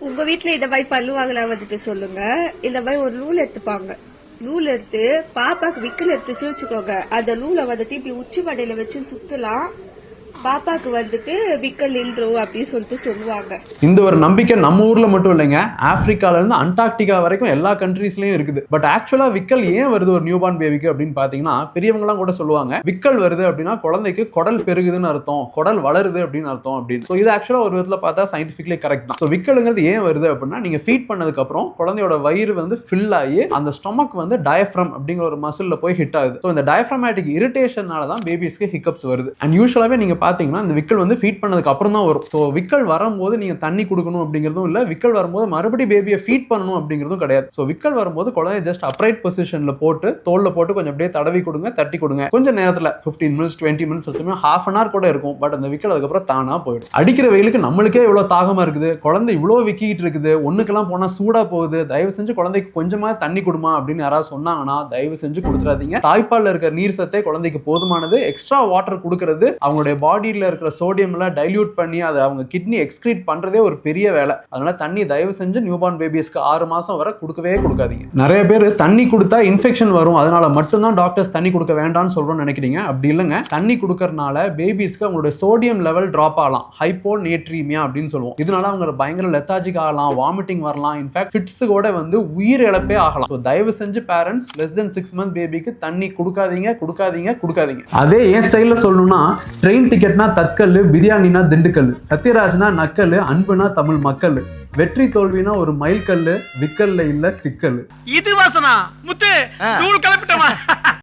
உங்க வீட்டுல இந்த மாதிரி பல்லுவாங்களா வந்துட்டு சொல்லுங்க. இந்த மாதிரி ஒரு நூல் எடுத்துப்பாங்க. நூல் எடுத்து பாப்பாக்கு விக்கல் எடுத்துச்சு வச்சுக்கோங்க. அந்த நூலை வந்துட்டு இப்படி உச்சி மடையில வச்சு சுத்தலாம். பாப்பாக்கு வந்துட்டு விக்கல் நின்றும் அப்படின்னு சொல்லிட்டு சொல்லுவாங்க. இந்த ஒரு நம்பிக்கை நம்ம ஊர்ல மட்டும் இல்லைங்க, ஆப்பிரிக்கால இருந்து அண்டார்டிகா வரைக்கும் எல்லா கண்ட்ரீஸ்லயும் இருக்குது. பட் ஆக்சுவலா விக்கல் ஏன் வருது ஒரு நியூபார்ன் பேபிக்கு அப்படின்னு பாத்தீங்கன்னா, பெரியவங்க எல்லாம் கூட சொல்லுவாங்க விக்கல் வருது அப்படின்னா குழந்தைக்கு குடல் பெருகுதுன்னு அர்த்தம், குடல் வளருது அப்படின்னு அர்த்தம் அப்படின்னு. இது ஆக்சுவலா ஒரு விதத்துல பார்த்தா சயின்டிபிக்லி கரெக்ட் தான். விக்கலுங்கிறது ஏன் வருது அப்படின்னா, நீங்க ஃபீட் பண்ணதுக்கு அப்புறம் குழந்தையோட வயிறு வந்து ஃபில் ஆகி அந்த ஸ்டொமக் வந்து டயப்ரம் அப்படிங்கிற ஒரு மசில்ல போய் ஹிட் ஆகுது. இந்த டயப்ரமேட்டிக் இரிட்டேஷனால தான் பேபிஸ்க்கு ஹிக்கப்ஸ் வருது. அண்ட் யூசுவலாவே நீங்க பாத்தீங்கன்னா இந்த விக்கல் வந்து ஃபீட் பண்ணதுக்கு அப்புறம் தான் வரும். ஸோ விக்கல் வரும்போது நீங்க தண்ணி கொடுக்கணும் அப்படிங்கிறதும் இல்லை, விக்கல் வரும்போது மறுபடியும் பேபியை ஃபீட் பண்ணணும் அப்படிங்கிறதும் கிடையாது. ஸோ விக்கல் வரும்போது குழந்தைய ஜஸ்ட் அப்ரைட் பொசிஷன்ல போட்டு தோல்ல போட்டு கொஞ்சம் அப்படியே தடவி கொடுங்க, தட்டி கொடுங்க. கொஞ்சம் நேரத்தில் 15 minutes 20 minutes half an hour கூட இருக்கும். பட் அந்த விக்கல் அதுக்கப்புறம் தானா போயிடும். அடிக்கிற வெயிலுக்கு நம்மளுக்கே இவ்வளவு தாகமா இருக்குது, குழந்தை இவ்வளவு விக்கிட்டு இருக்குது, ஒண்ணுக்கெல்லாம் போனா சூடா போகுது, தயவு செஞ்சு குழந்தைக்கு கொஞ்சமா தண்ணி கொடுமா அப்படின்னு யாராவது சொன்னாங்கன்னா தயவு செஞ்சு கொடுத்துறாதீங்க. தாய்ப்பால்ல இருக்கிற நீர் சத்தே குழந்தைக்கு போதுமானது. எக்ஸ்ட்ரா வாட்டர் கொடுக்கறது அவங்களுடைய பாடியில இருக்கிற சோடியம்ல டைல்யூட் பண்ணி அதை அவங்க கிட்னி எக்ஸ்கிரீட் பண்றதே ஒரு பெரிய வேலை. அதனால தண்ணி தயவு செஞ்சு நியூபார்ன் பேபிஸ்க்கு 6 மாசம் வரை கொடுக்கவே கொடுக்காதீங்க. நிறைய பேர் தண்ணி கொடுத்தா இன்ஃபெக்ஷன் வரும், அதனால மட்டும்தான் டாக்டர்ஸ் தண்ணி கொடுக்க வேண்டாம்னு சொல்றோம்னு நினைக்கிறீங்க. அப்படி இல்லைங்க, தண்ணி கொடுக்கறதுனால பேபிஸ்க்கு அவங்களுடைய சோடியம் லெவல் டிராப் ஆகலாம், ஹைப்போநேட்ரீமியா அப்படின்னு சொல்லுவோம். இதனால அவங்க பயங்கர லெத்தாஜிக் ஆகலாம், வாமிட்டிங் வரலாம், இன்ஃபேக்ட் ஃபிட்ஸ் கூட வந்து உயிர் இழப்பே ஆகலாம். ஸோ தயவு செஞ்சு பேரண்ட்ஸ் லெஸ் தென் 6 மந்த் பேபிக்கு தண்ணி கொடுக்காதீங்க கொடுக்காதீங்க கொடுக்காதீங்க. அதே என் ஸ்டைல்ல சொல்லணும்னா, ட்ரெயின் டிக்கெட்னா தற்கல், பிரியாணினா திண்டுக்கல், சத்யராஜ்னா நக்கல், அன்புனா தமிழ் மக்கள், வெற்றி தோல்வினா ஒரு மைல் கல்லு, விக்கல்ல இல்ல சிக்கல். இது வாசனா முத்து நூறு கிளப்பிட்டமா.